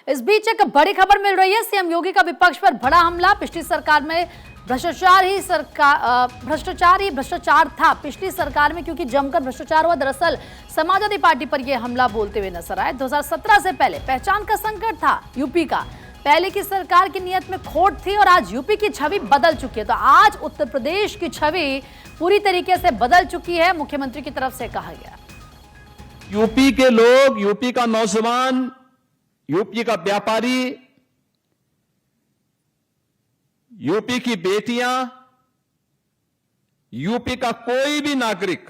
इस बीच एक बड़ी खबर मिल रही है। सीएम योगी का विपक्ष पर बड़ा हमला। पिछली सरकार में भ्रष्टाचार था पिछली सरकार में, क्योंकि जमकर भ्रष्टाचार हुआ। दरअसल समाजवादी पार्टी पर यह हमला बोलते हुए नजर आए। 2017 से पहले पहचान का संकट था यूपी का। पहले की सरकार की नीयत में खोट थी और आज यूपी की छवि बदल चुकी है। तो आज उत्तर प्रदेश की छवि पूरी तरीके से बदल चुकी है, मुख्यमंत्री की तरफ से कहा गया। यूपी के लोग, यूपी का नौजवान, यूपी का व्यापारी, यूपी की बेटियां, यूपी का कोई भी नागरिक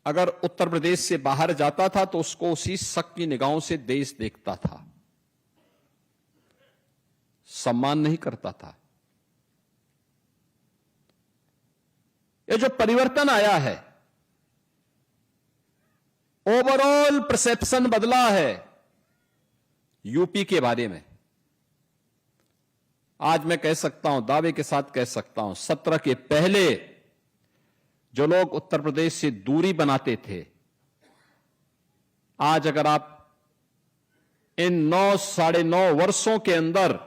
अगर उत्तर प्रदेश से बाहर जाता था तो उसको उसी शक की निगाहों से देश देखता था, सम्मान नहीं करता था। ये जो परिवर्तन आया है, ओवरऑल परसेप्शन बदला है यूपी के बारे में। आज मैं कह सकता हूं, दावे के साथ कह सकता हूं, 17 के पहले जो लोग उत्तर प्रदेश से दूरी बनाते थे, आज अगर आप इन 9 साढ़े 9 वर्षों के अंदर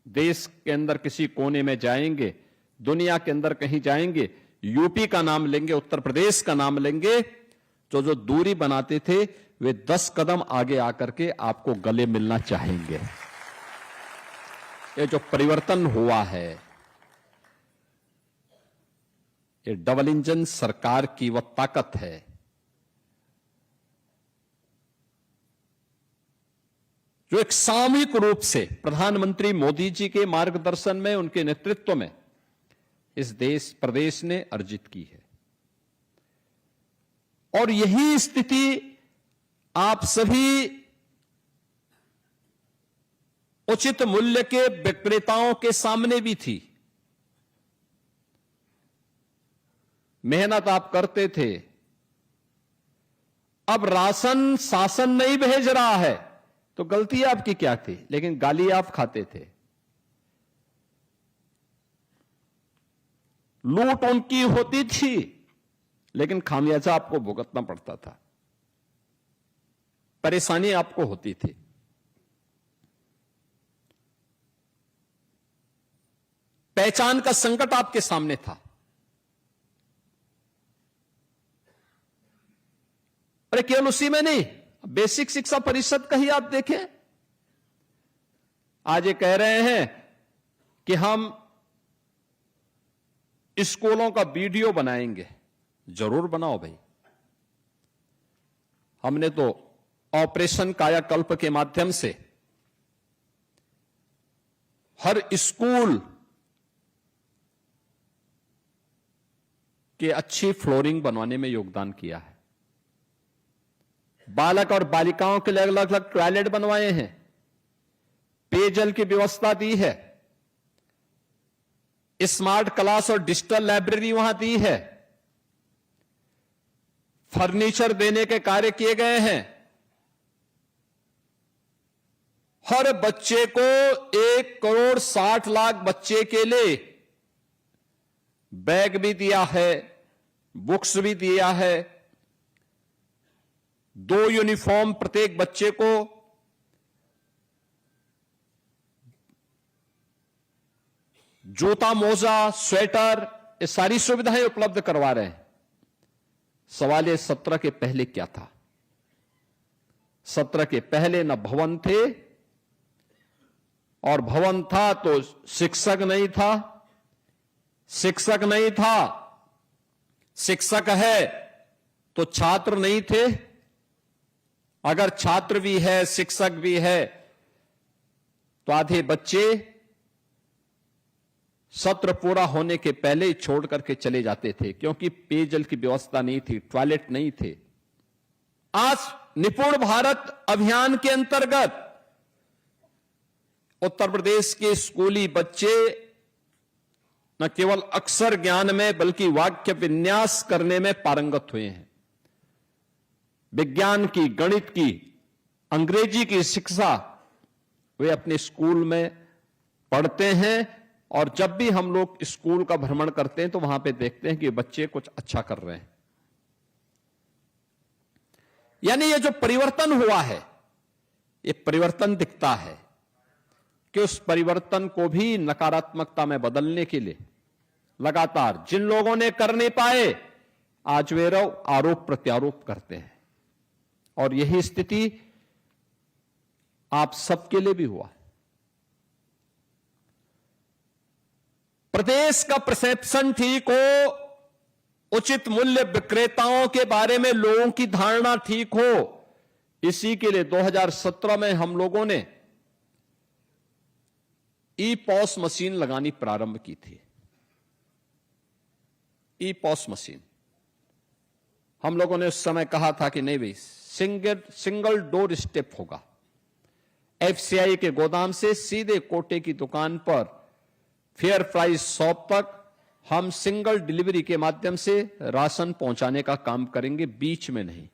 देश के अंदर किसी कोने में जाएंगे, दुनिया के अंदर कहीं जाएंगे, यूपी का नाम लेंगे, उत्तर प्रदेश का नाम लेंगे, तो जो दूरी बनाते थे वे 10 कदम आगे आकर के आपको गले मिलना चाहेंगे। ये जो परिवर्तन हुआ है, ये डबल इंजन सरकार की वह ताकत है। जो एक सामूहिक रूप से प्रधानमंत्री मोदी जी के मार्गदर्शन में, उनके नेतृत्व में इस प्रदेश ने अर्जित की है। और यही स्थिति आप सभी उचित मूल्य के विक्रेताओं के सामने भी थी। मेहनत आप करते थे, अब राशन शासन नहीं भेज रहा है तो गलती आपकी क्या थी, लेकिन गाली आप खाते थे। लूट उनकी होती थी लेकिन खामियाजा आपको भुगतना पड़ता था, परेशानी आपको होती थी। पहचान का संकट आपके सामने था। अरे केवल उसी में नहीं, बेसिक शिक्षा परिषद का ही आप देखें। आज ये कह रहे हैं कि हम स्कूलों का वीडियो बनाएंगे। जरूर बनाओ भाई। हमने तो ऑपरेशन कायाकल्प के माध्यम से हर स्कूल के अच्छी फ्लोरिंग बनवाने में योगदान किया है। बालक और बालिकाओं के लिए अलग अलग टॉयलेट बनवाए हैं, पेयजल की व्यवस्था दी है, स्मार्ट क्लास और डिजिटल लाइब्रेरी वहां दी है, फर्नीचर देने के कार्य किए गए हैं। हर बच्चे को 1,60,00,000 बच्चे के लिए बैग भी दिया है, बुक्स भी दिया है, 2 यूनिफॉर्म प्रत्येक बच्चे को, जूता, मोजा, स्वेटर, ये सारी सुविधाएं उपलब्ध करवा रहे हैं। सवाल ये 17 के पहले क्या था? 17 के पहले न भवन थे, और भवन था तो शिक्षक नहीं था, शिक्षक नहीं था, शिक्षक है तो छात्र नहीं थे, अगर छात्र भी है शिक्षक भी है तो आधे बच्चे सत्र पूरा होने के पहले ही छोड़ करके चले जाते थे, क्योंकि पेयजल की व्यवस्था नहीं थी, टॉयलेट नहीं थे। आज निपुण भारत अभियान के अंतर्गत उत्तर प्रदेश के स्कूली बच्चे न केवल अक्षर ज्ञान में बल्कि वाक्य विन्यास करने में पारंगत हुए हैं। विज्ञान की, गणित की, अंग्रेजी की शिक्षा वे अपने स्कूल में पढ़ते हैं, और जब भी हम लोग स्कूल का भ्रमण करते हैं तो वहां पे देखते हैं कि बच्चे कुछ अच्छा कर रहे हैं। यानी ये जो परिवर्तन हुआ है, ये परिवर्तन दिखता है कि उस परिवर्तन को भी नकारात्मकता में बदलने के लिए लगातार जिन लोगों ने कर नहीं पाए, आज वे आरोप प्रत्यारोप करते हैं। और यही स्थिति आप सबके लिए भी हुआ। प्रदेश का परसेप्शन ठीक हो, उचित मूल्य विक्रेताओं के बारे में लोगों की धारणा ठीक हो, इसी के लिए 2017 में हम लोगों ने ई पॉस मशीन लगानी प्रारंभ की थी। ई पॉस मशीन हम लोगों ने उस समय कहा था कि नहीं भाई, सिंगल डोर स्टेप होगा। एफसीआई के गोदाम से सीधे कोटे की दुकान पर फेयर प्राइस शॉप तक हम सिंगल डिलीवरी के माध्यम से राशन पहुंचाने का काम करेंगे, बीच में नहीं,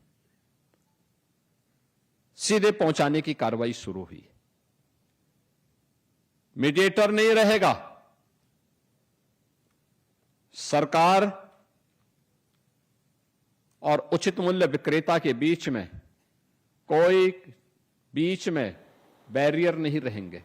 सीधे पहुंचाने की कार्रवाई शुरू हुई। मीडिएटर नहीं रहेगा। सरकार और उचित मूल्य विक्रेता के बीच में कोई बैरियर नहीं रहेंगे।